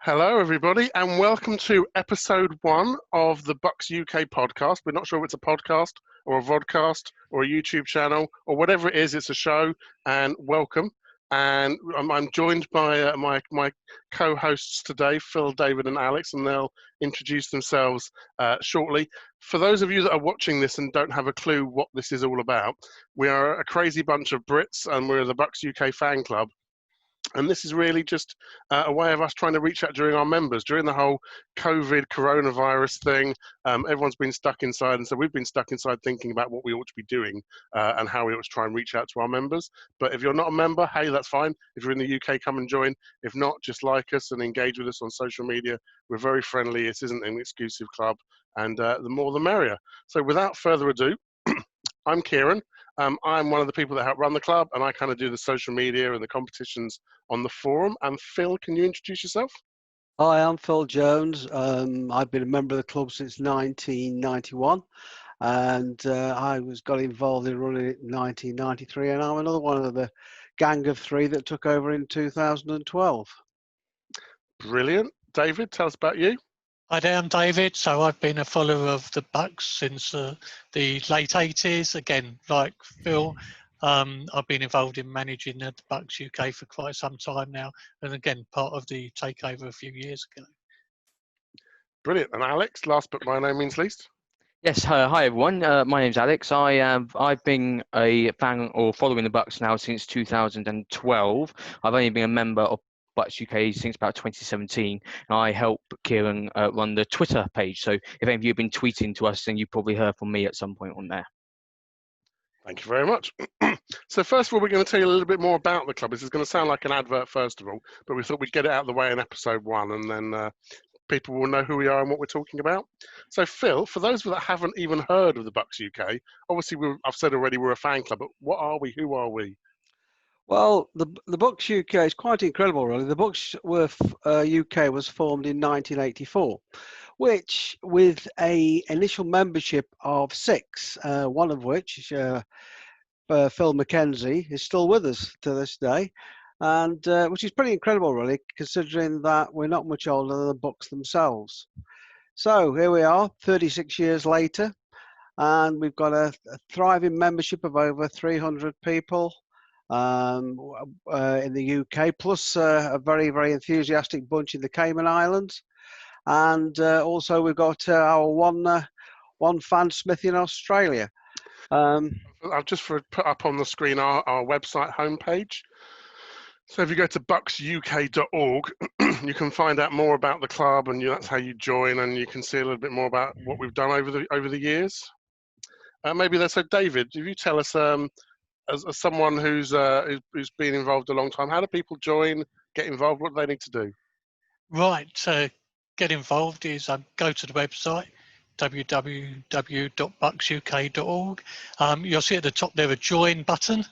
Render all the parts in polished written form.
Hello, everybody, and welcome to episode 1 of the Bucs UK podcast. We're not sure if it's a podcast or a vodcast or a YouTube channel or whatever it is. It's a show, and welcome. And I'm joined by my co-hosts today, Phil, David, and Alex, and they'll introduce themselves shortly. For those of you that are watching this and don't have a clue what this is all about, we are a crazy bunch of Brits, and we're the Bucs UK fan club. And this is really just a way of us trying to reach out during our members. During the whole COVID coronavirus thing, everyone's been stuck inside. And so we've been stuck inside thinking about what we ought to be doing and how we ought to try and reach out to our members. But if you're not a member, hey, that's fine. If you're in the UK, come and join. If not, just like us and engage with us on social media. We're very friendly. It isn't an exclusive club. And the more the merrier. So without further ado, I'm Kieran. I'm one of the people that help run the club, and I kind of do the social media and the competitions on the forum. And Phil, can you introduce yourself? Hi, I'm Phil Jones. I've been a member of the club since 1991, and I got involved in running it in 1993, and I'm another one of the gang of three that took over in 2012. Brilliant. David, tell us about you. Hi there, I'm David. So I've been a follower of the Bucs since the late 80s. Again, like Phil, I've been involved in managing the Bucs UK for quite some time now. And again, part of the takeover a few years ago. Brilliant. And Alex, last but by no means least. Yes, hi everyone. My name's Alex. I've been a fan or following the Bucs now since 2012. I've only been a member of Bucs UK since about 2017. And I help Kieran run the Twitter page. So if any of you have been tweeting to us, then you probably heard from me at some point on there. Thank you very much. So first of all, we're going to tell you a little bit more about the club. This is going to sound like an advert first of all, but we thought we'd get it out of the way in episode 1, and then people will know who we are and what we're talking about. So Phil, for those that haven't even heard of the Bucs UK, obviously I've said already we're a fan club, but what are we? Who are we? Well, the Bucs UK is quite incredible, really. The Bucs UK was formed in 1984, which with a initial membership of 6, one of which, Phil McKenzie, is still with us to this day, and which is pretty incredible, really, considering that we're not much older than the Bucs themselves. So here we are, 36 years later, and we've got a thriving membership of over 300 people. In the UK, plus a very, very enthusiastic bunch in the Cayman Islands, and also we've got our one fan Smith in Australia. I've just put up on the screen our website homepage. So if you go to bucsuk.org, you can find out more about the club, and that's how you join, and you can see a little bit more about what we've done over the years. Maybe so David, if you tell us. As someone who's been involved a long time, how do people join, get involved? What do they need to do? Right, to get involved is go to the website, www.bucsuk.org. You'll see at the top there a join button,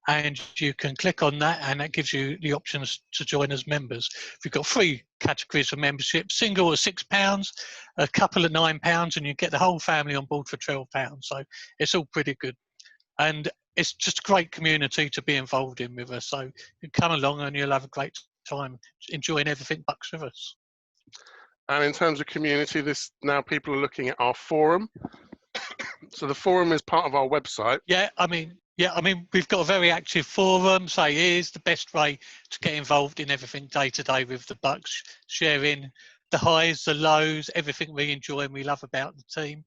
and you can click on that, and that gives you the options to join as members. We've got 3 categories of membership: single at £6, a couple at £9, and you get the whole family on board for £12. So it's all pretty good. And it's just a great community to be involved in with us. So you come along and you'll have a great time enjoying everything Bucs with us. And in terms of community, now people are looking at our forum. So the forum is part of our website. Yeah, I mean, we've got a very active forum. So here's the best way to get involved in everything day to day with the Bucs, sharing the highs, the lows, everything we enjoy and we love about the team.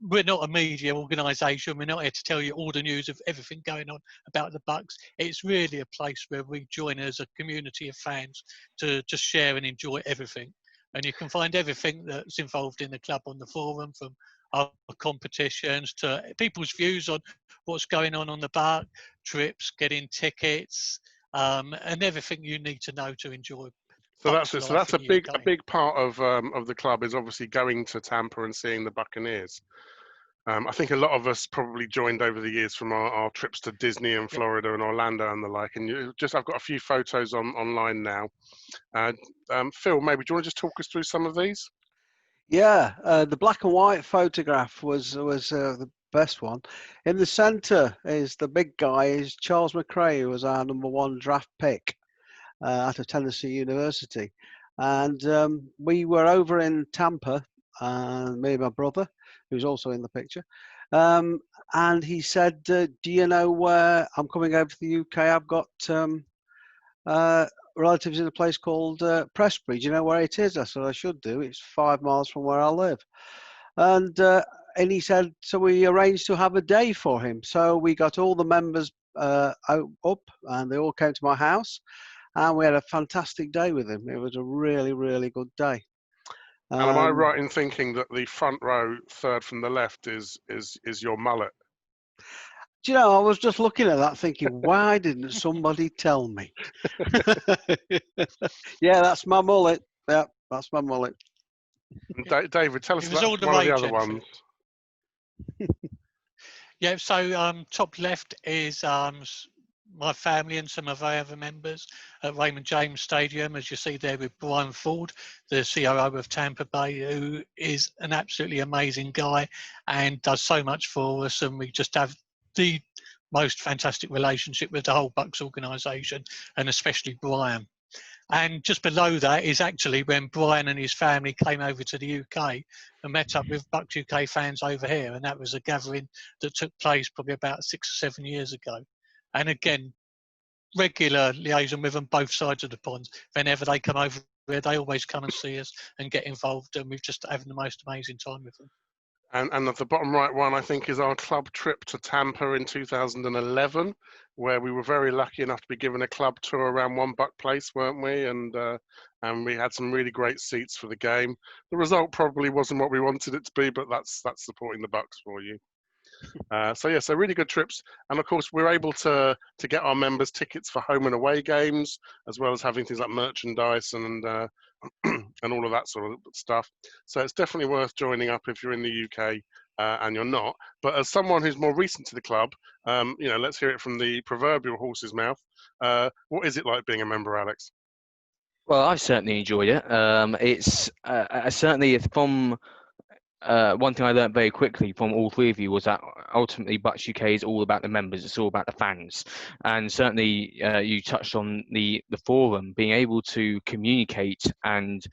We're not a media organisation. We're not here to tell you all the news of everything going on about the Bucs. It's really a place where we join as a community of fans to just share and enjoy everything. And you can find everything that's involved in the club on the forum, from our competitions to people's views on what's going on the Bucs, trips, getting tickets, and everything you need to know to enjoy. So that's a big part of the club is obviously going to Tampa and seeing the Buccaneers. I think a lot of us probably joined over the years from our trips to Disney and Florida and Orlando and the like. And I've got a few photos online now. Phil, maybe do you want to just talk us through some of these? Yeah, the black and white photograph was the best one. In the centre is the big guy, is Charles McRae, who was our #1 draft pick out of Tennessee University. And we were over in Tampa, me and my brother, who's also in the picture. And he said, do you know where I'm coming over to the UK? I've got relatives in a place called Prestbury. Do you know where it is? I said, I should do. It's 5 miles from where I live. And he said, so we arranged to have a day for him. So we got all the members up, and they all came to my house, and we had a fantastic day with him. It was a really, really good day. And am I right in thinking that the front row, third from the left, is your mullet? Do you know, I was just looking at that thinking, why didn't somebody tell me? Yeah, that's my mullet. Yeah, that's my mullet. David, tell us It was about all the one of the rage, other ones. Yeah, so top left is my family and some of our other members at Raymond James Stadium, as you see there with Brian Ford, the COO of Tampa Bay, who is an absolutely amazing guy and does so much for us, and we just have the most fantastic relationship with the whole Bucs organisation, and especially Brian. And just below that is actually when Brian and his family came over to the UK and met up with Bucs UK fans over here, and that was a gathering that took place probably about 6 or 7 years ago. And again, regular liaison with them both sides of the pond. Whenever they come over here, they always come and see us and get involved, and we've just having the most amazing time with them. And at the bottom right one, I think, is our club trip to Tampa in 2011, where we were very lucky enough to be given a club tour around One Buck Place, weren't we? And we had some really great seats for the game. The result probably wasn't what we wanted it to be, but that's supporting the Bucs for you. So really good trips, and of course we're able to get our members tickets for home and away games, as well as having things like merchandise and and all of that sort of stuff. So it's definitely worth joining up if you're in the UK and you're not. But as someone who's more recent to the club, let's hear it from the proverbial horse's mouth. What is it like being a member, Alex? Well, I've certainly enjoyed it. It's certainly from one thing I learned very quickly from all three of you was that ultimately Bucs UK is all about the members. It's all about the fans. And certainly you touched on the forum, being able to communicate and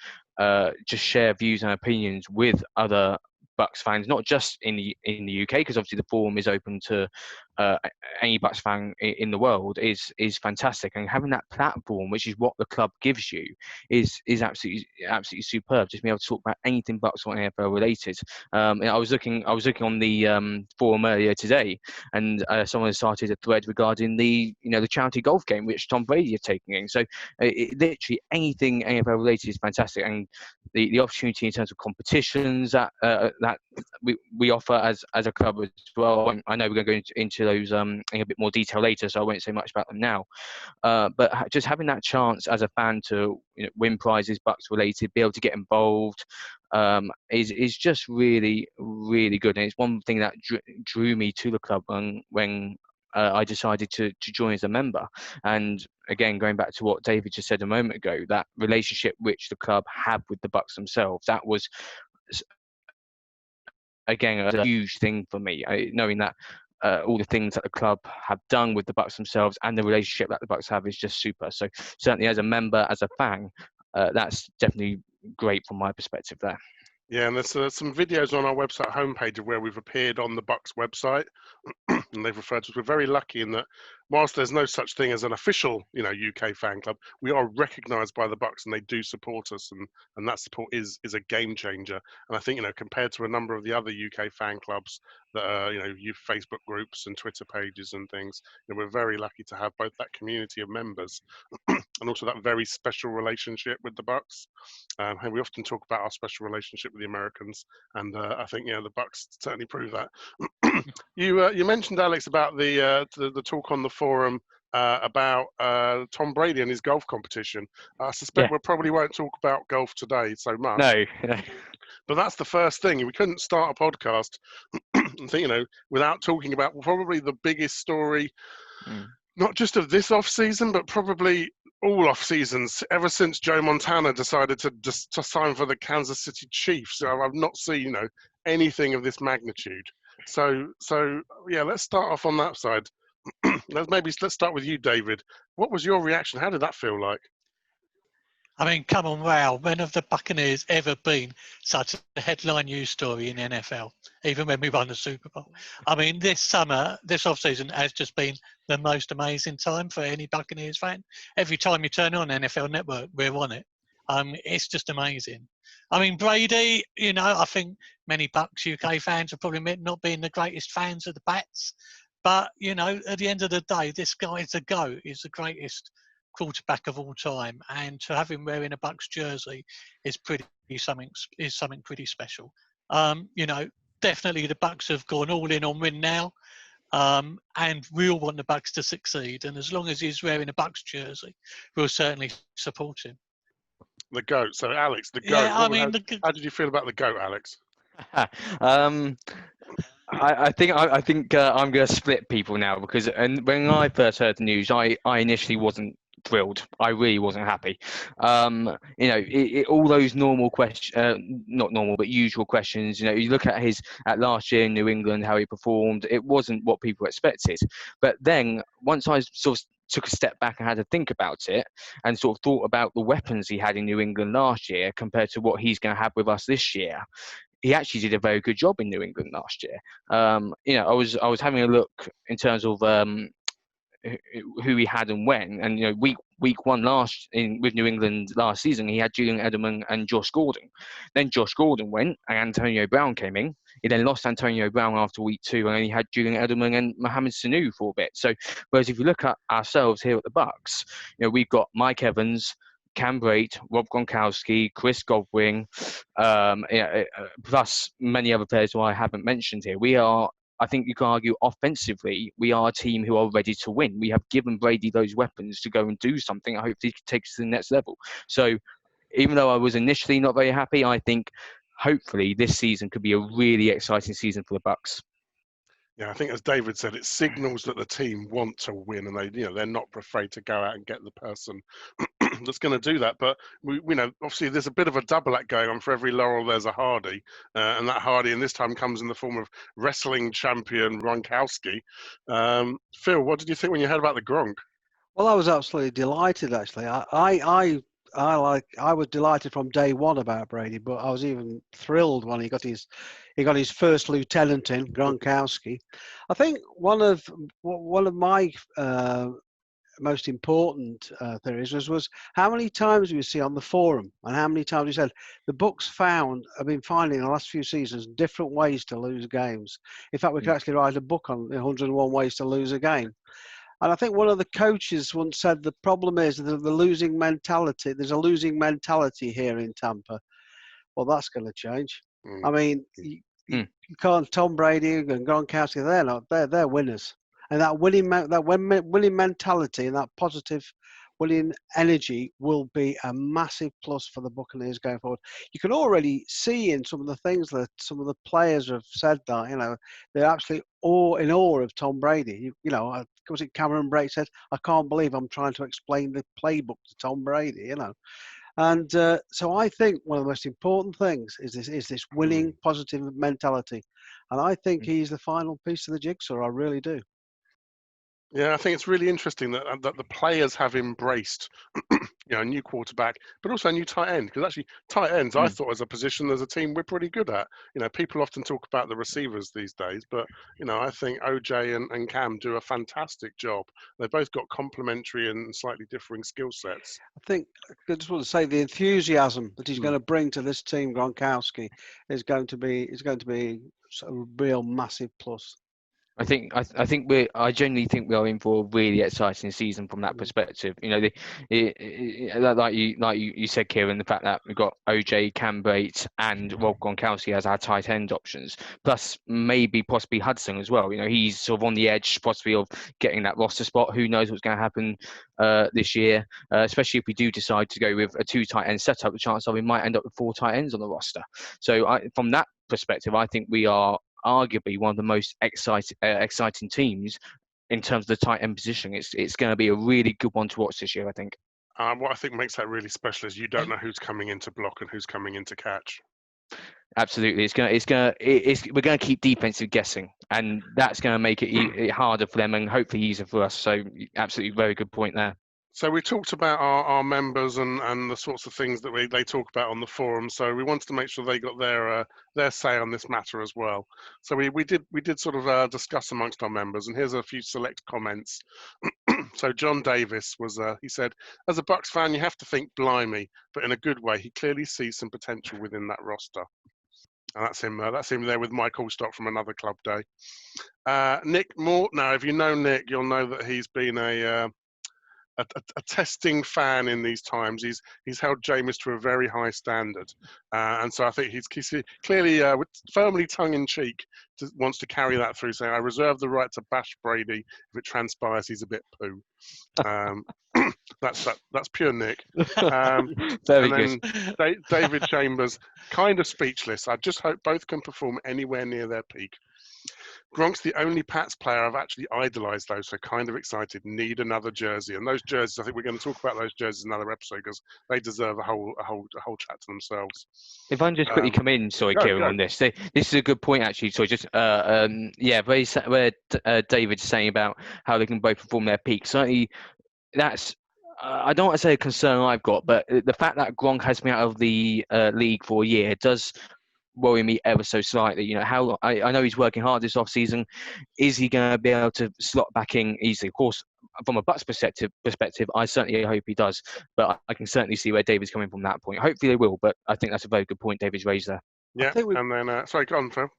just share views and opinions with other Bucs fans, not just in the UK, because obviously the forum is open to any Bucs fan in the world, is fantastic. And having that platform, which is what the club gives you, is absolutely superb. Just being able to talk about anything Bucs or NFL related. I was looking on the forum earlier today, and someone started a thread regarding the charity golf game which Tom Brady is taking in. So literally anything NFL related is fantastic, and the opportunity in terms of competitions that we offer as a club as well. I know we're going to go into those in a bit more detail later, so I won't say much about them now. But just having that chance as a fan to win prizes Bucs related, be able to get involved, is just really, really good. And it's one thing that drew me to the club when I decided to join as a member. And again, going back to what David just said a moment ago, that relationship which the club have with the Bucs themselves, that was again a huge thing for me, knowing that all the things that the club have done with the Bucs themselves and the relationship that the Bucs have is just super. So certainly as a member, as a fan, that's definitely great from my perspective there. Yeah, and there's some videos on our website homepage of where we've appeared on the Bucs website, and they've referred to us. We're very lucky in that, whilst there's no such thing as an official, UK fan club, we are recognised by the Bucs, and they do support us, and that support is a game changer. And I think, compared to a number of the other UK fan clubs that are, you've Facebook groups and Twitter pages and things, we're very lucky to have both that community of members and also that very special relationship with the Bucs. And we often talk about our special relationship with the Americans, and I think the Bucs certainly prove that. You mentioned, Alex, about the talk on the forum about Tom Brady and his golf competition. I suspect we probably won't talk about golf today so much. No. But that's the first thing. We couldn't start a podcast and think, without talking about probably the biggest story, not just of this off season, but probably all off seasons ever since Joe Montana decided to sign for the Kansas City Chiefs. So I've not seen anything of this magnitude. So yeah, let's start off on that side. Let's start with you, David. What was your reaction? How did that feel like? I mean, come on, wow. When have the Buccaneers ever been such a headline news story in the NFL, even when we won the Super Bowl? I mean, this summer, this off-season has just been the most amazing time for any Buccaneers fan. Every time you turn on NFL Network, we're on it. It's just amazing. I mean, Brady, you know, I think many Bucs UK fans are probably not being the greatest fans of the Bats. But, you know, at the end of the day, this guy's a GOAT. He's the greatest quarterback of all time, and to have him wearing a Bucs jersey is something pretty special. You know, definitely the Bucs have gone all in on win now, and we all want the Bucs to succeed. And as long as he's wearing a Bucs jersey, we'll certainly support him. The GOAT. So, Alex, the GOAT. Yeah, I mean, how did you feel about the GOAT, Alex? I think I'm going to split people now because when I first heard the news, I initially wasn't thrilled. I really wasn't happy. You know, all those normal questions, not normal, but usual questions. You know, you look at last year in New England, how he performed. It wasn't what people expected. But then once I sort of took a step back and had to think about it and sort of thought about the weapons he had in New England last year compared to what he's going to have with us this year, he actually did a very good job in New England last year. You know, I was having a look in terms of who he had and when, and you know, week one with New England last season, he had Julian Edelman and Josh Gordon. Then Josh Gordon went, and Antonio Brown came in. He then lost Antonio Brown after week 2, and then he had Julian Edelman and Mohamed Sanu for a bit. So, whereas if you look at ourselves here at the Bucs, you know, we've got Mike Evans, Cam Brate, Rob Gronkowski, Chris Godwin, plus many other players who I haven't mentioned here. I think you can argue offensively, we are a team who are ready to win. We have given Brady those weapons to go and do something. I hope he takes to the next level. So even though I was initially not very happy, I think hopefully this season could be a really exciting season for the Bucs. Yeah, I think as David said, it signals that the team want to win, and they're not afraid to go out and get the person that's going to do that. But we know obviously there's a bit of a double act going on. For every laurel, there's a Hardy, and that Hardy, in this time, comes in the form of wrestling champion Gronkowski. Phil, what did you think when you heard about the Gronk? Well, I was absolutely delighted. Actually, I was delighted from day one about Brady, but I was even thrilled when he got his first lieutenant in, Gronkowski. I think one of my most important theories was how many times we see on the forum and how many times we said the Bucs have been finding in the last few seasons different ways to lose games. In fact, we could actually write a book on 101 ways to lose a game. And I think one of the coaches once said the problem is the losing mentality. There's a losing mentality here in Tampa. Well, that's going to change. I mean, you can't. Tom Brady and Gronkowski, they're winners. And that winning mentality and that positive winning energy will be a massive plus for the Buccaneers going forward. You can already see in some of the things that some of the players have said that, you know, they're absolutely in awe of Tom Brady. You know, was it Cameron Brate said, "I can't believe I'm trying to explain the playbook to Tom Brady," you know. And so I think one of the most important things is this winning positive mentality. And I think he's the final piece of the jigsaw. I really do. Yeah, I think it's really interesting that the players have embraced, a new quarterback, but also a new tight end. Because actually, tight ends, I thought, as a position, as a team, we're pretty good at. You know, people often talk about the receivers these days, but I think OJ and Cam do a fantastic job. They've both got complementary and slightly differing skill sets. I just want to say the enthusiasm that he's going to bring to this team, Gronkowski, is going to be a real massive plus. I genuinely think we are in for a really exciting season from that perspective. You know, like you said, Kieran, the fact that we've got OJ, Cam Brate, and Rob Gronkowski as our tight end options, plus possibly Hudson as well. You know, he's sort of on the edge, possibly of getting that roster spot. Who knows what's going to happen this year? Especially if we do decide to go with a 2 tight end setup, the chance are we might end up with 4 tight ends on the roster. So from that perspective, I think we are arguably one of the most exciting teams in terms of the tight end position. It's going to be a really good one to watch this year, I think. What I think makes that really special is you don't know who's coming in to block and who's coming in to catch. Absolutely, we're going to keep defensive guessing, and that's going to make it harder for them and hopefully easier for us. So, absolutely, very good point there. So we talked about our members and the sorts of things that they talk about on the forum. So we wanted to make sure they got their say on this matter as well. So we did sort of discuss amongst our members, and here's a few select comments. So John Davis he said, as a Bucks fan, you have to think blimey, but in a good way. He clearly sees some potential within that roster. And that's him. That's him there with Mike Allstock from another club day. Nick Moore. Now, if you know Nick, you'll know that he's been a testing fan in these times. He's held Jameis to a very high standard, and so I think he's clearly firmly tongue in cheek wants to carry that through, saying I reserve the right to bash Brady if it transpires he's a bit poo. That's pure Nick. Very and good. then David Chambers, kind of speechless. I just hope both can perform anywhere near their peak. Gronk's the only Pats player I've actually idolised, though, so kind of excited. Need another jersey, and those jerseys. I think we're going to talk about those jerseys in another episode because they deserve a whole chat to themselves. If I can just quickly come in, sorry, Kieran, on this. This is a good point, actually. So just where David's saying about how they can both perform their peak. Certainly, that's. I don't want to say a concern I've got, but the fact that Gronk has been out of the league for a year does worry me ever so slightly. You know, how I know he's working hard this off season. Is he going to be able to slot back in easily? Of course, from a Bucks perspective, I certainly hope he does. But I can certainly see where David's coming from that point. Hopefully they will, but I think that's a very good point David's raised there. Yeah, and then sorry, go on, Phil.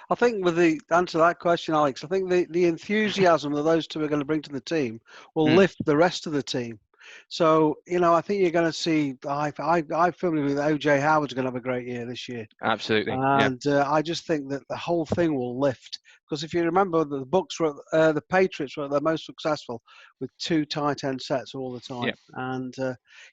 I think with the answer to that question, Alex, I think the enthusiasm that those two are going to bring to the team will lift the rest of the team. So, you know, I think you're going to see, I firmly believe that O.J. Howard's going to have a great year this year. Absolutely. And I just think that the whole thing will lift. Because if you remember, the Bucs were, the Patriots were their most successful with 2 tight end sets all the time. Yep. And,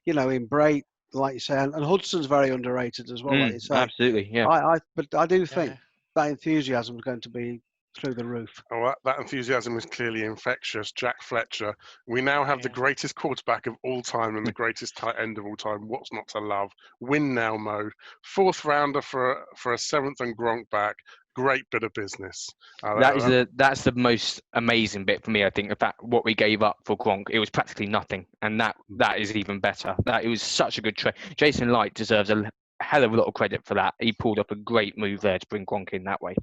you know, in Bray, like you say, and Hudson's very underrated as well, like you say. Absolutely, yeah. But I do think that enthusiasm is going to be through the roof. Oh, that enthusiasm is clearly infectious. Jack Fletcher. We now have the greatest quarterback of all time and the greatest tight end of all time. What's not to love? Win now mode. 4th rounder for a 7th and Gronk back. Great bit of business. That's the most amazing bit for me. I think, in fact, what we gave up for Gronk, it was practically nothing, and that is even better. That it was such a good trade. Jason Light deserves a hell of a lot of credit for that. He pulled up a great move there to bring Gronk in that way.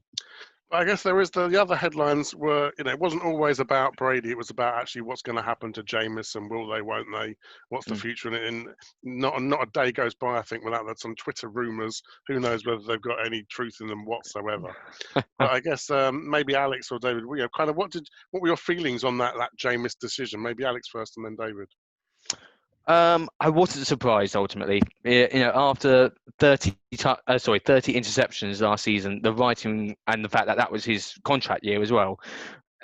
I guess there is the other headlines were, you know, it wasn't always about Brady. It was about actually what's going to happen to Jameis and will they, won't they? What's the future? And not a day goes by, I think, without that some Twitter rumors. Who knows whether they've got any truth in them whatsoever? But I guess maybe Alex or David, you know, kind of what were your feelings on that Jameis decision? Maybe Alex first and then David. I wasn't surprised ultimately. You know, after 30 interceptions last season, the writing and the fact that was his contract year as well,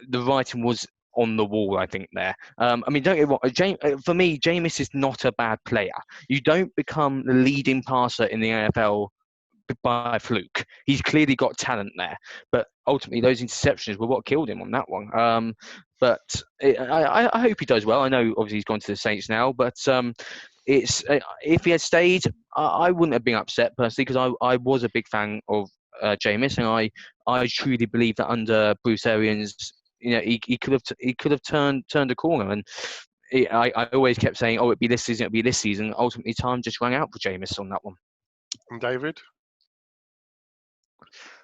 the writing was on the wall, I think, there. I mean, don't get me wrong, for me, Jameis is not a bad player. You don't become the leading passer in the NFL by fluke. He's clearly got talent there, but ultimately those interceptions were what killed him on that one. But I hope he does well. I know obviously he's gone to the Saints now, but it's if he had stayed, I wouldn't have been upset personally because I was a big fan of Jameis, and I truly believe that under Bruce Arians, you know, he could have turned a corner. And I always kept saying, oh, it'd be this season. Ultimately, time just rang out for Jameis on that one. And David?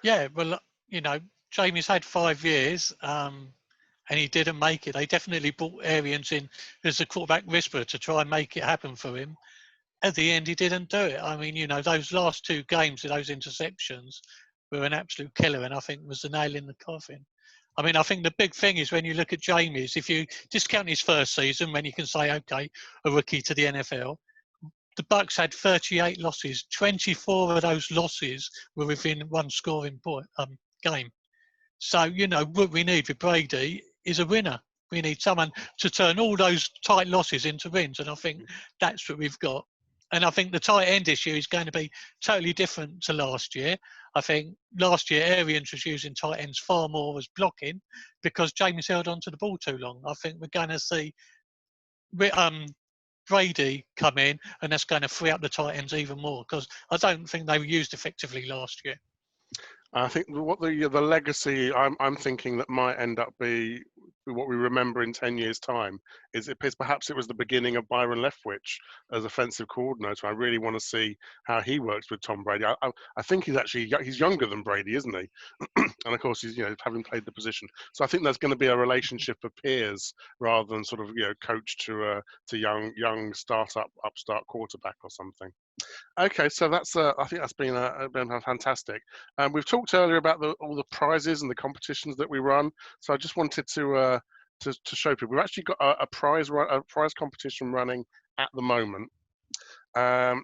Yeah, well, you know, Jameis had 5 years and he didn't make it. They definitely brought Arians in as a quarterback whisperer to try and make it happen for him. At the end, he didn't do it. I mean, you know, those last 2 games with those interceptions were an absolute killer, and I think was the nail in the coffin. I mean, I think the big thing is when you look at Jameis, if you discount his first season, when you can say, okay, a rookie to the NFL, the Bucs had 38 losses. 24 of those losses were within 1 scoring point game. So, you know, what we need with Brady is a winner. We need someone to turn all those tight losses into wins, and I think that's what we've got. And I think the tight end issue is going to be totally different to last year. I think last year Arians was using tight ends far more as blocking because Jameis held on to the ball too long. I think we're going to see Brady come in, and that's going to free up the tight ends even more because I don't think they were used effectively last year. I think what the legacy I'm thinking that might end up what we remember in 10 years' time is perhaps it was the beginning of Byron Leftwich as offensive coordinator. I really want to see how he works with Tom Brady. I think he's younger than Brady, isn't he? And of course, he's having played the position. So I think there's going to be a relationship of peers rather than sort of coach to young upstart quarterback or something. Okay, so that's I think that's been fantastic. We've talked earlier about all the prizes and the competitions that we run. So I just wanted to show people we've actually got a prize competition running at the moment.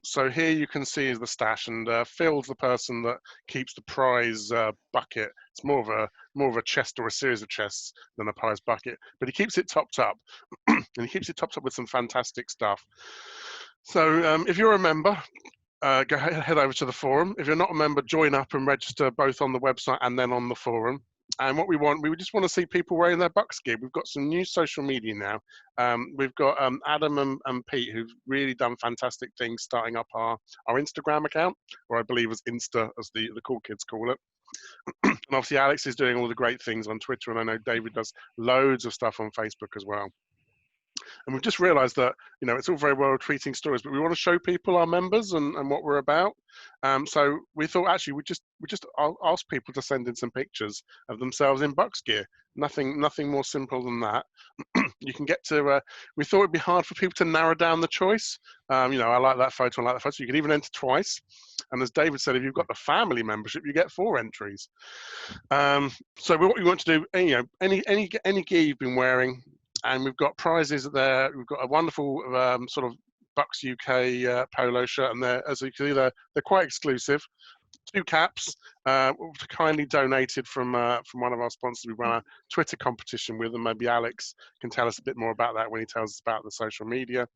So here you can see is the stash, and Phil's the person that keeps the prize bucket. It's more of a chest or a series of chests than a prize bucket, but he keeps it topped up, and he keeps it topped up with some fantastic stuff. So if you're a member, go head over to the forum. If you're not a member, join up and register both on the website and then on the forum. And what we just want to see people wearing their Bucs gear. We've got some new social media now. We've got Adam and Pete, who've really done fantastic things, starting up our Instagram account, or I believe as Insta, as the cool kids call it. And obviously Alex is doing all the great things on Twitter, and I know David does loads of stuff on Facebook as well. And we've just realized that, it's all very well tweeting stories, but we want to show people our members and what we're about. So we thought actually we just ask people to send in some pictures of themselves in Bucs gear. Nothing more simple than that. You can get to, we thought it'd be hard for people to narrow down the choice. I like that photo, I like that photo. You can even enter twice. And as David said, if you've got the family membership, you get 4 entries. So what we want to do, any gear you've been wearing, and we've got prizes there. We've got a wonderful sort of Bucs UK polo shirt, and as you can see, they're quite exclusive. 2 caps, kindly donated from one of our sponsors. We run a Twitter competition with them. Maybe Alex can tell us a bit more about that when he tells us about the social media.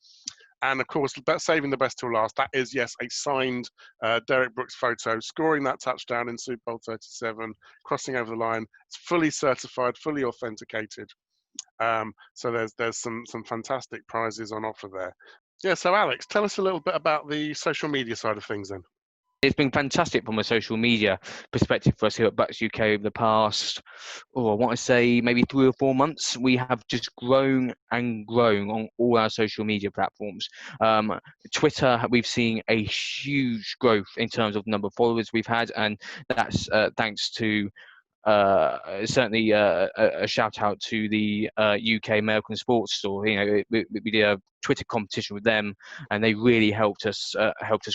And of course, saving the best till last, that is, yes, a signed Derek Brooks photo, scoring that touchdown in Super Bowl 37, crossing over the line. It's fully certified, fully authenticated. So there's some fantastic prizes on offer there. Yeah, so Alex, tell us a little bit about the social media side of things then. It's been fantastic from a social media perspective for us here at Bucs UK over the past, I want to say maybe 3 or 4 months. We have just grown and grown on all our social media platforms. Twitter, we've seen a huge growth in terms of number of followers we've had, and that's thanks to certainly a shout out to the UK American Sports Store. We did a Twitter competition with them, and they really helped us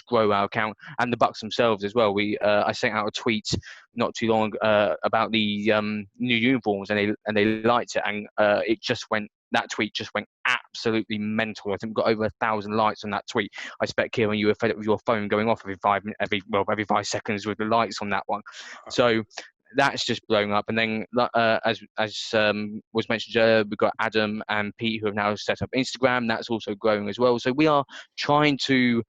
grow our account, and the Bucs themselves as well. I sent out a tweet not too long about the new uniforms, and they liked it, and that tweet just went absolutely mental. I think we got over 1,000 likes on that tweet. I expect, Kieran, you were fed up with your phone going off every 5 seconds with the likes on that one. So that's just blowing up. And then, as was mentioned earlier, we've got Adam and Pete who have now set up Instagram. That's also growing as well. So we are trying to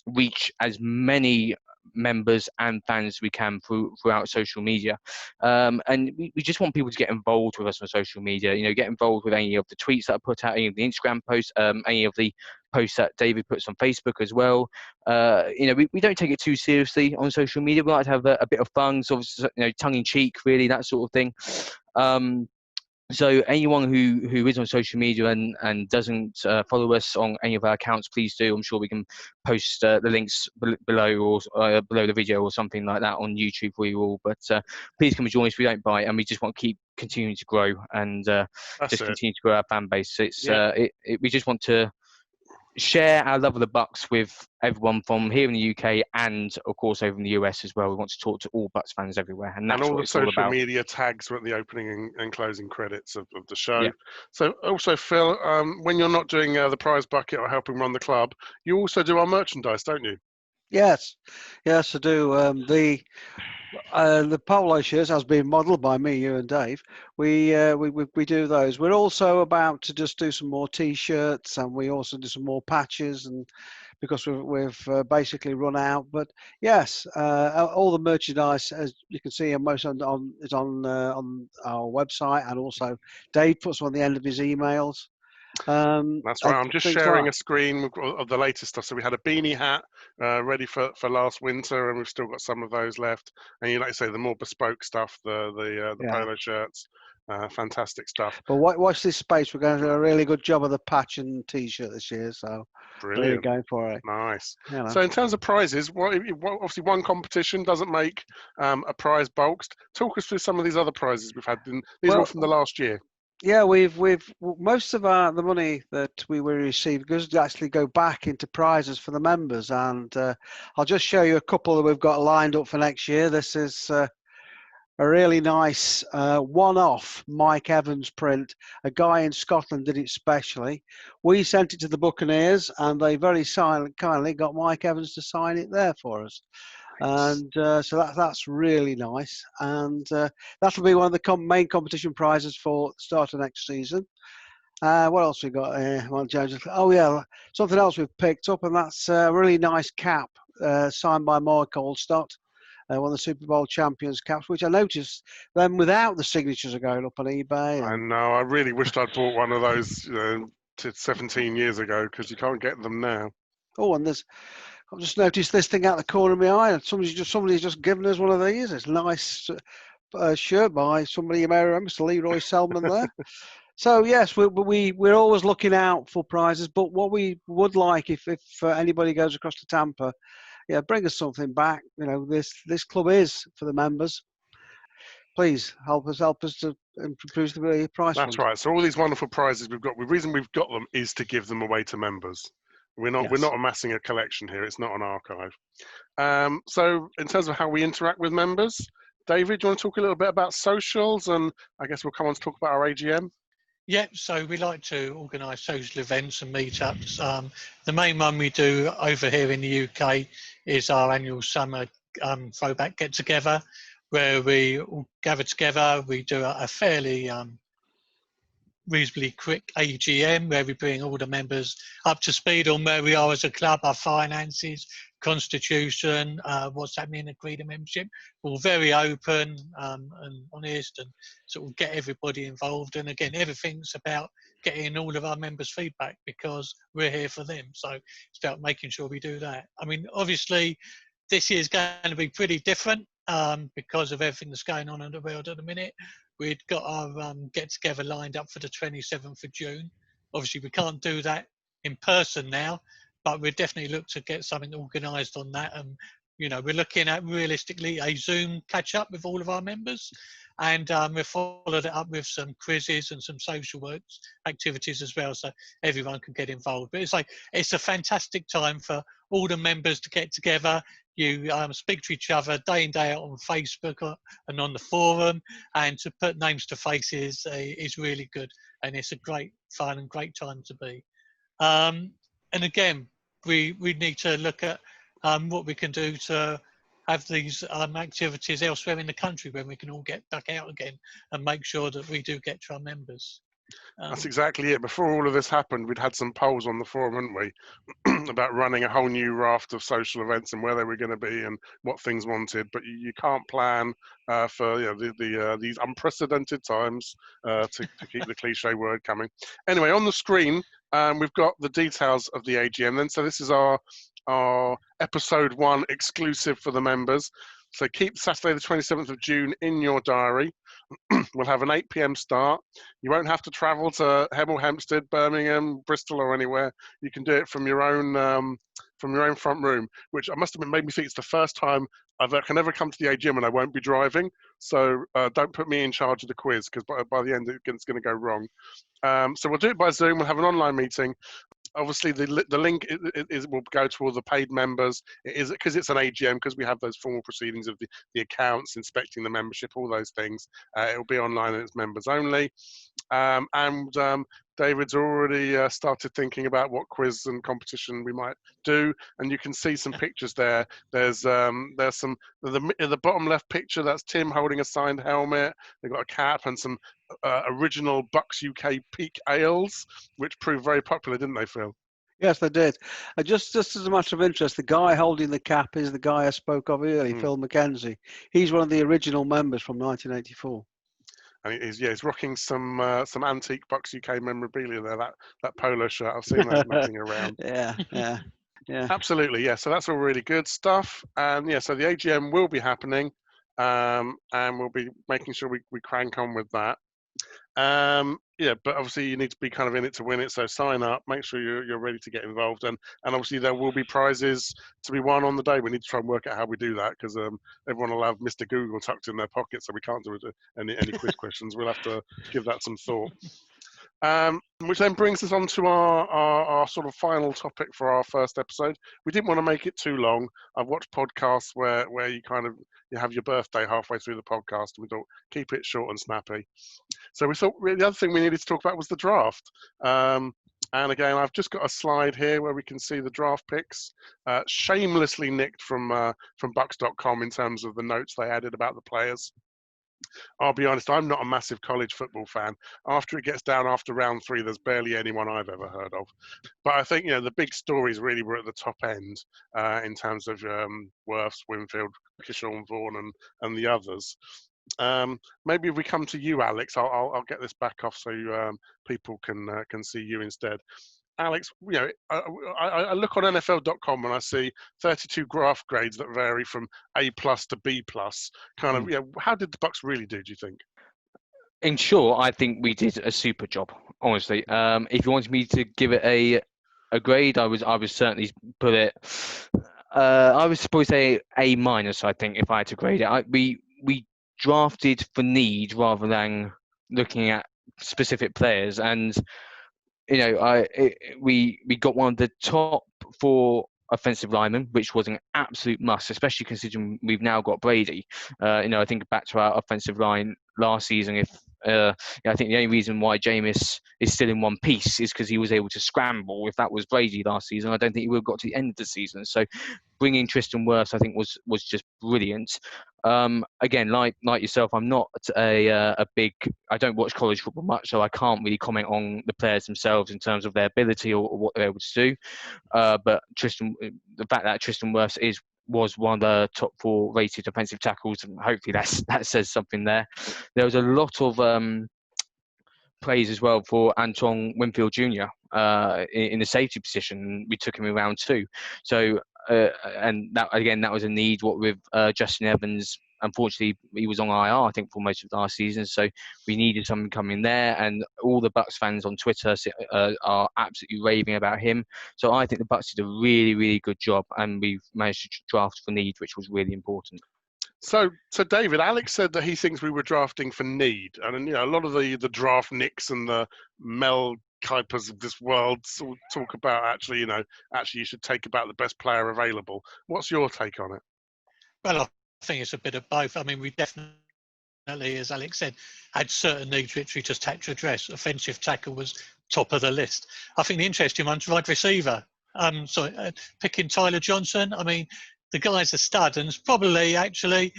reach as many members and fans we can throughout social media, and we just want people to get involved with us on social media. Get involved with any of the tweets that I put out, any of the Instagram posts, any of the posts that David puts on Facebook as well. We don't take it too seriously on social media. We like to have a bit of fun, sort of, tongue in cheek, really, that sort of thing. So anyone who is on social media and doesn't follow us on any of our accounts, please do. I'm sure we can post the links below or below the video or something like that on YouTube for you all. But please come and join us. We don't bite, and we just want to keep continuing to grow and continue to grow our fan base. So we just want to share our love of the Bucs with everyone from here in the UK and, of course, over in the US as well. We want to talk to all Bucs fans everywhere, and that's all what the it's all social about. media tags were at the opening and closing credits of the show. Yeah. So also, Phil, when you're not doing the prize bucket or helping run the club, you also do our merchandise, don't you? Yes, I do. The polo shirts has been modelled by me, you and Dave. We do those. We're also about to just do some more T-shirts, and we also do some more patches, and because we've basically run out. But yes, all the merchandise, as you can see, is on our website, and also Dave puts them on the end of his emails. That's right. I'm just sharing a screen of the latest stuff. So we had a beanie hat ready for last winter, and we've still got some of those left. And like you say, the more bespoke stuff, the polo shirts. Fantastic stuff. But watch this space. We're going to do a really good job of the patch and T-shirt this year. So Brilliant. really going for it. Nice. You know. So in terms of prizes, obviously one competition doesn't make a prize bulks. Talk us through some of these other prizes we've had. These are all from the last year. Yeah, we've most of the money that we will receive goes to actually go back into prizes for the members, and I'll just show you a couple that we've got lined up for next year. This is a really nice one-off Mike Evans print. A guy in Scotland did it specially. We sent it to the Buccaneers, and they very kindly got Mike Evans to sign it there for us. And so that's really nice, and that'll be one of the main competition prizes for the start of next season. What else we got here? Well, James, oh yeah, something else we've picked up, and that's a really nice cap signed by Mark Oldstock, one of the Super Bowl champions caps, which I noticed them without the signatures are going up on eBay. I know. I really wished I'd bought one of those 17 years ago, because you can't get them now. Oh, and I've just noticed this thing out the corner of my eye, and somebody's just given us one of these. It's a nice shirt by somebody you may remember, Mr. Leroy Selman there. So yes, we're always looking out for prizes, but what we would like, if anybody goes across to Tampa, yeah, bring us something back. You know, this club is for the members. Please help us to improve the price. That's right. So all these wonderful prizes we've got, the reason we've got them is to give them away to members. We're not amassing a collection here. It's not an archive. So in terms of how we interact with members, David, do you want to talk a little bit about socials? And I guess we'll come on to talk about our AGM. Yeah, so we like to organise social events and meetups. The main one we do over here in the UK is our annual summer throwback get-together, where we all gather together. We do a fairly reasonably quick AGM where we bring all the members up to speed on where we are as a club, our finances, constitution, what's happening, agreed to membership. We're all very open and honest, and sort of get everybody involved. And again, everything's about getting all of our members' feedback, because we're here for them. So it's about making sure we do that. I mean, obviously, this year's going to be pretty different because of everything that's going on in the world at the minute. We'd got our get-together lined up for the 27th of June. Obviously, we can't do that in person now, but we'd definitely look to get something organised on that. And, you know, we're looking at realistically a Zoom catch-up with all of our members. And we've followed it up with some quizzes and some social works activities as well, so everyone can get involved. But it's a fantastic time for all the members to get together. You speak to each other day in, day out on Facebook and on the forum, and to put names to faces is really good, and it's a great fun and great time to be. And again, we need to look at what we can do to have these activities elsewhere in the country when we can all get back out again, and make sure that we do get to our members. That's exactly it. Before all of this happened, we'd had some polls on the forum, hadn't we, about running a whole new raft of social events and where they were going to be and what things wanted. But you can't plan for these unprecedented times to keep the cliche word coming. Anyway, on the screen, we've got the details of the AGM then. So this is our episode 1 exclusive for the members. So keep Saturday the 27th of June in your diary. We'll have an 8 p.m. start. You won't have to travel to Hemel Hempstead, Birmingham, Bristol, or anywhere. You can do it from your own front room, which I must admit made me think it's the first time I can ever come to the AGM and I won't be driving. So don't put me in charge of the quiz, because by the end it's going to go wrong. So we'll do it by Zoom. We'll have an online meeting. Obviously, the link will go to all the paid members. It is because it's an AGM, because we have those formal proceedings of the accounts, inspecting the membership, all those things. It'll be online and it's members only. David's already started thinking about what quiz and competition we might do, and you can see some pictures there. There's some in the bottom left picture, that's Tim holding a signed helmet. They've got a cap and some original Bucs UK peak ales, which proved very popular, didn't they, Phil? Yes, they did. Just as a matter of interest, the guy holding the cap is the guy I spoke of earlier, Phil McKenzie. He's one of the original members from 1984. And he's rocking some antique Bucs UK memorabilia there. That polo shirt, I've seen that messing around. Yeah. Absolutely, yeah. So that's all really good stuff. And yeah, so the AGM will be happening, and we'll be making sure we crank on with that. Yeah, but obviously you need to be kind of in it to win it. So sign up, make sure you're ready to get involved, and obviously there will be prizes to be won on the day. We need to try and work out how we do that because everyone will have Mr. Google tucked in their pocket, so we can't do any quiz questions. We'll have to give that some thought. Which then brings us on to our sort of final topic for our first episode. We didn't want to make it too long. I've watched podcasts where you kind of you have your birthday halfway through the podcast, and we thought keep it short and snappy. So we thought the other thing we needed to talk about was the draft. And again, I've just got a slide here where we can see the draft picks, shamelessly nicked from Bucs.com in terms of the notes they added about the players. I'll be honest, I'm not a massive college football fan. After it gets down after round 3, there's barely anyone I've ever heard of. But I think, the big stories really were at the top end in terms of Wirfs, Winfield, Keyshawn Vaughn and the others. Maybe if we come to you, Alex, I'll get this back off so people can see you instead. Alex, I look on NFL.com and I see 32 graph grades that vary from A+ to B+. Kind of, how did the Bucs really do you think? In short, I think we did a super job, honestly. If you wanted me to give it a grade, I would certainly put it. I was supposed to say A-, I think, if I had to grade it. We drafted for need rather than looking at specific players, and we got one of the top 4 offensive linemen, which was an absolute must, especially considering we've now got Brady. I think back to our offensive line last season. I think the only reason why Jameis is still in one piece is because he was able to scramble. If that was Brady last season, I don't think he would have got to the end of the season. So bringing Tristan Wirfs, I think, was just brilliant. Again, like yourself, I'm not a big. I don't watch college football much, so I can't really comment on the players themselves in terms of their ability or what they're able to do. But the fact that Tristan Wirfs was one of the top 4 rated defensive tackles, and hopefully that says something there. There was a lot of praise as well for Antoine Winfield Jr. In the safety position. We took him in round 2. So and that was a need. What with Justin Evans, unfortunately he was on IR, I think, for most of last season. So we needed someone coming there, and all the Bucs fans on Twitter are absolutely raving about him. So I think the Bucs did a really, really good job, and we've managed to draft for need, which was really important. So David, Alex said that he thinks we were drafting for need, and a lot of the draft nicks and the Mel Kipers of this world talk about actually you should take about the best player available. What's your take on it? Well, I think it's a bit of both. I mean, we definitely, as Alex said, had certain needs which we just had to address. Offensive tackle was top of the list. I think the interesting one's wide receiver. Picking Tyler Johnson. I mean, the guy's a stud, and it's probably actually,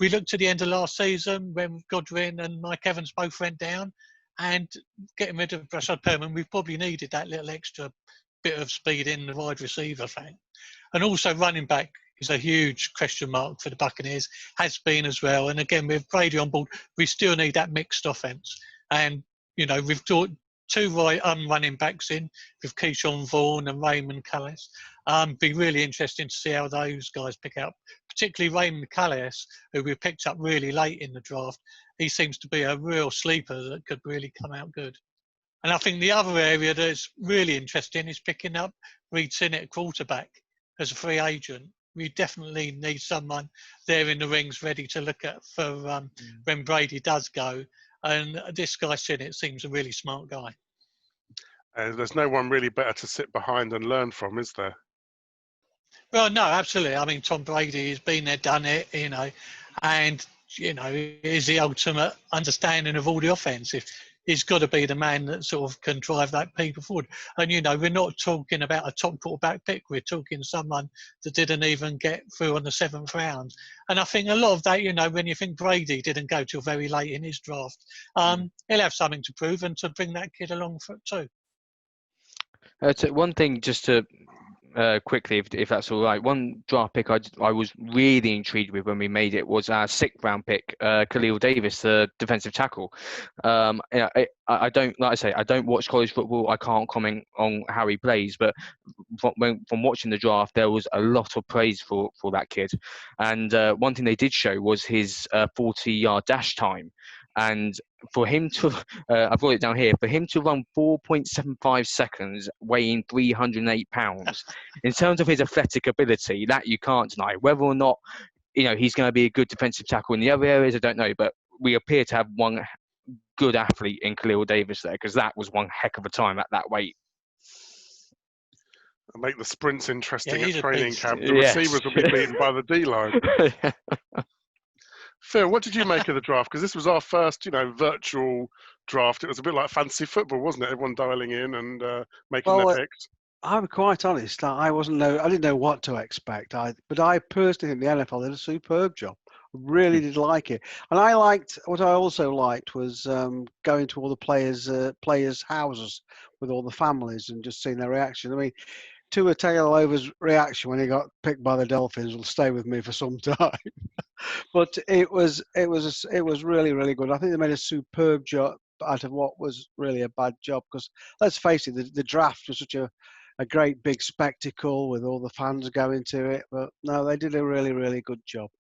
we looked at the end of last season when Godwin and Mike Evans both went down, and getting rid of Brashad Perriman, we probably needed that little extra bit of speed in the wide receiver thing. And also running back is a huge question mark for the Buccaneers, has been as well. And again, with Brady on board, we still need that mixed offense. And, we've got 2 running backs in with Keyshawn Vaughn and Raymond Calais. Be really interesting to see how those guys pick up, particularly Raymond Calais, who we picked up really late in the draft. He seems to be a real sleeper that could really come out good. And I think the other area that's really interesting is picking up Reed Sinnett at quarterback as a free agent. We definitely need someone there in the rings ready to look at for when Brady does go. And this guy Sinnett seems a really smart guy. There's no one really better to sit behind and learn from, is there? Well, no, absolutely. I mean, Tom Brady has been there, done it, and, is the ultimate understanding of all the offense. He's got to be the man that sort of can drive that people forward. And, we're not talking about a top quarterback pick. We're talking someone that didn't even get through on the 7th round. And I think a lot of that, when you think Brady didn't go till very late in his draft, he'll have something to prove and to bring that kid along for it too. So one thing just to quickly, if that's all right. One draft pick I was really intrigued with when we made it was our 6th round pick, Khalil Davis, the defensive tackle. I don't, like I say, I don't watch college football. I can't comment on how he plays, but from watching the draft, there was a lot of praise for that kid. And one thing they did show was his 40-yard dash time. And for him to, I've got it down here, for him to run 4.75 seconds, weighing 308 pounds, in terms of his athletic ability, that you can't deny. Whether or not, he's going to be a good defensive tackle in the other areas, I don't know, but we appear to have one good athlete in Khalil Davis there, because that was one heck of a time at that weight. Make the sprints interesting Yeah, at he's a training beast. camp. The Yes. receivers will be beaten by the D-line. Phil, what did you make of the draft? Because this was our first, virtual draft. It was a bit like fantasy football, wasn't it? Everyone dialing in and making their picks. I'm quite honest. I didn't know what to expect. But I personally think the NFL did a superb job. Really did like it, and what I also liked was going to all the players' houses with all the families and just seeing their reaction. I mean, Tua Tagovailoa's reaction when he got picked by the Dolphins will stay with me for some time. But it was really, really good. I think they made a superb job out of what was really a bad job, because let's face it, the draft was such a great big spectacle with all the fans going to it. But no, they did a really, really good job.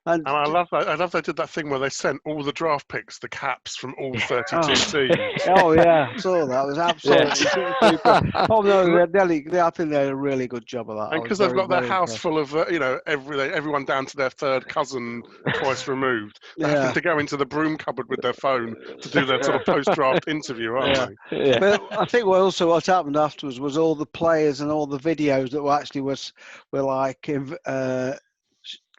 And I love that. I love they did that thing where they sent all the draft picks, the caps from all 32 teams. Oh yeah, I saw that. It was absolutely super. Oh no, I think they did a really good job of that. And because they've got their house full of, everyone down to their third cousin twice removed, they're having to go into the broom cupboard with their phone to do their sort of post-draft interview, aren't they? Yeah. But I think what happened afterwards was all the players and all the videos that were like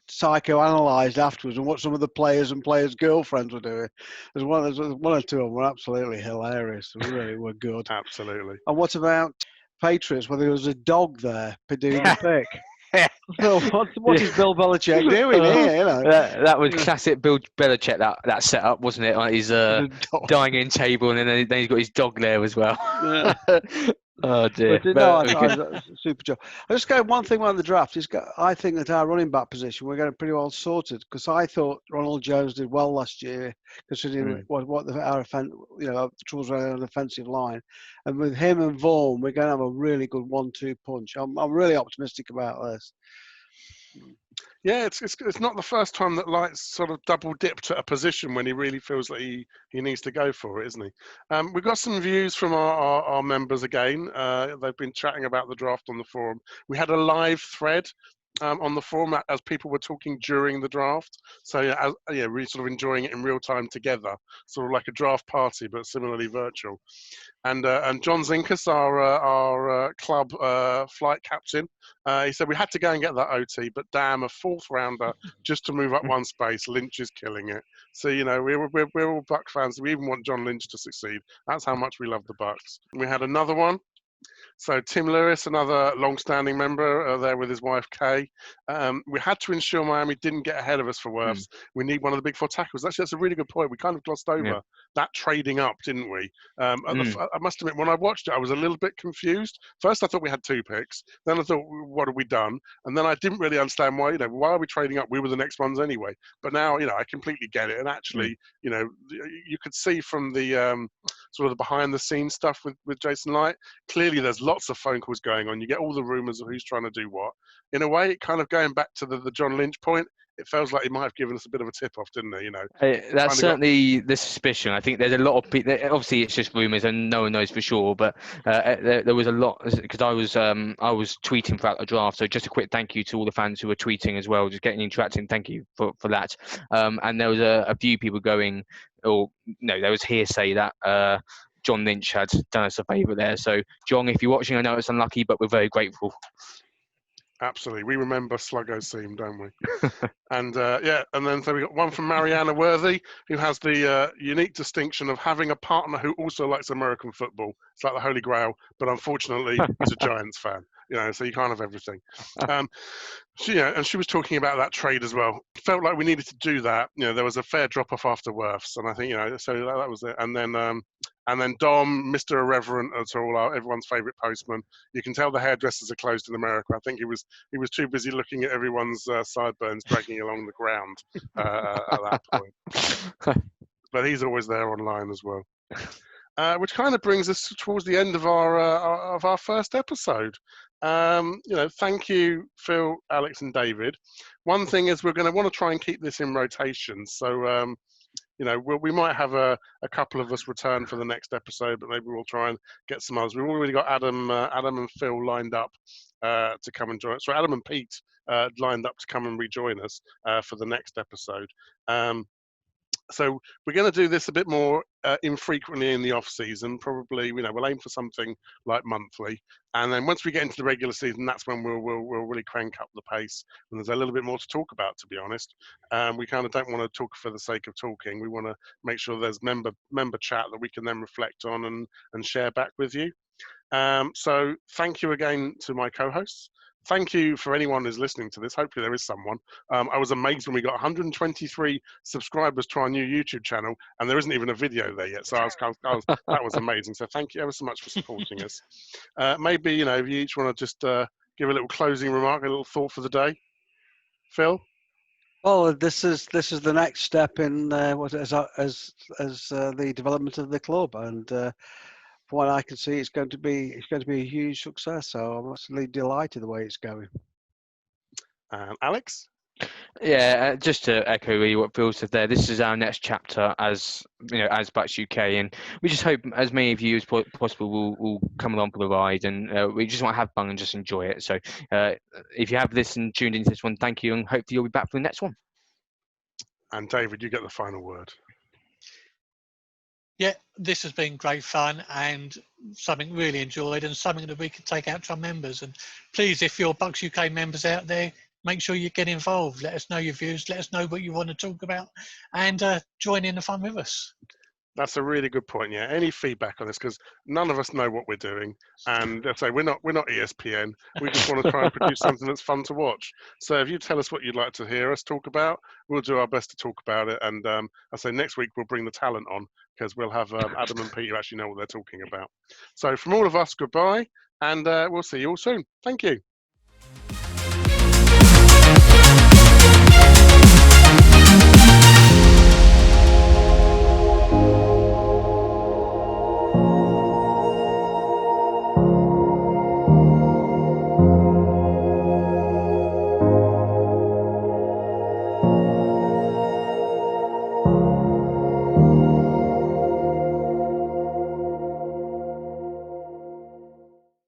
psychoanalyzed afterwards, and what some of the players and players' girlfriends were doing. There's one or two of them were absolutely hilarious. They really were good. Absolutely. And what about Patriots, where there was a dog there doing the pick? What is Bill Belichick doing here? That was classic Bill Belichick, that setup, wasn't it? On his dining table, and then he's got his dog there as well. Oh dear! But, super job. I just go one thing about the draft. I think that our running back position we're getting pretty well sorted, because I thought Ronald Jones did well last year, considering our troubles around the offensive line, and with him and Vaughan, we're going to have a really good 1-2 punch. I'm really optimistic about this. Yeah, it's not the first time that Light's sort of double dipped at a position when he really feels like he needs to go for it, isn't he? We've got some views from our members again. They've been chatting about the draft on the forum. We had a live thread on the forum as people were talking during the draft. So really sort of enjoying it in real time together, sort of like a draft party, but similarly virtual. And John Zinkus, our club flight captain, he said we had to go and get that OT, but damn, a fourth rounder just to move up one space. Lynch is killing it. So we're all Bucs fans. We even want John Lynch to succeed. That's how much we love the Bucs. We had another one. So Tim Lewis, another long-standing member there with his wife Kay. We had to ensure Miami didn't get ahead of us for Wirfs. We need one of the big four tackles. Actually, that's a really good point. We kind of glossed over that trading up, didn't we? I must admit, when I watched it, I was a little bit confused. First, I thought we had 2 picks. Then I thought, what have we done? And then I didn't really understand why. Why are we trading up? We were the next ones anyway. But now, I completely get it. And actually, you could see from the sort of the behind-the-scenes stuff with Jason Light. Clearly, there's lots of phone calls going on. You get all the rumors of who's trying to do what. In a way, kind of going back to the John Lynch point, it feels like he might have given us a bit of a tip-off, didn't he? That's certainly the suspicion. I think there's a lot of people. Obviously, it's just rumors, and no one knows for sure. But there was a lot, because I was tweeting throughout the draft. So just a quick thank you to all the fans who were tweeting as well, just getting interacting. Thank you for that. And there was a few people going, there was hearsay that John Lynch had done us a favour there. So John, if you're watching, I know it's unlucky, but we're very grateful. Absolutely. We remember Sluggo Seam, don't we? And and then so we got one from Mariana Worthy, who has the unique distinction of having a partner who also likes American football. It's like the Holy Grail, but unfortunately he's a Giants fan. So you can't have everything. And she was talking about that trade as well. Felt like we needed to do that. There was a fair drop-off after Wirfs, and I think, so that was it. And then Dom, Mr. Irreverent, everyone's favourite postman. You can tell the hairdressers are closed in America. I think he was too busy looking at everyone's sideburns dragging along the ground at that point. But he's always there online as well. Which kind of brings us towards the end of our first episode. Thank you, Phil, Alex, and David. One thing is we're going to want to try and keep this in rotation. So we might have a couple of us return for the next episode, but maybe we'll try and get some others. We've already got Adam and Phil lined up to come and join us. So Adam and Pete lined up to come and rejoin us for the next episode. So we're going to do this a bit more infrequently in the off season. Probably, we'll aim for something like monthly, and then once we get into the regular season, that's when we'll really crank up the pace. And there's a little bit more to talk about, to be honest. We kind of don't want to talk for the sake of talking. We want to make sure there's member chat that we can then reflect on and share back with you. So thank you again to my co-hosts. Thank you for anyone who's listening to this. Hopefully there is someone. I was amazed when we got 123 subscribers to our new YouTube channel, and there isn't even a video there yet. So that was amazing. So thank you ever so much for supporting us. Maybe if you each want to just give a little closing remark, a little thought for the day. Phil. Well, this is the next step in the development of the club, and from what I can see, it's going to be a huge success. So I'm absolutely delighted the way it's going. Alex? Yeah, just to echo really what Phil said there, this is our next chapter as Bucs UK, and we just hope as many of you as possible will come along for the ride, and we just want to have fun and just enjoy it. So if you have listened, tuned into this one, thank you, and hopefully you'll be back for the next one. And David, you get the final word. Yeah, this has been great fun and something really enjoyed, and something that we can take out to our members. And please, if you're Bucs UK members out there, make sure you get involved. Let us know your views. Let us know what you want to talk about, and join in the fun with us. That's a really good point. Yeah, any feedback on this, because none of us know what we're doing, and let's say we're not ESPN. We just want to try and produce something that's fun to watch. So if you tell us what you'd like to hear us talk about, we'll do our best to talk about it. And I say next week we'll bring the talent on, because we'll have Adam and Pete who actually know what they're talking about. So from all of us, goodbye, and we'll see you all soon. Thank you.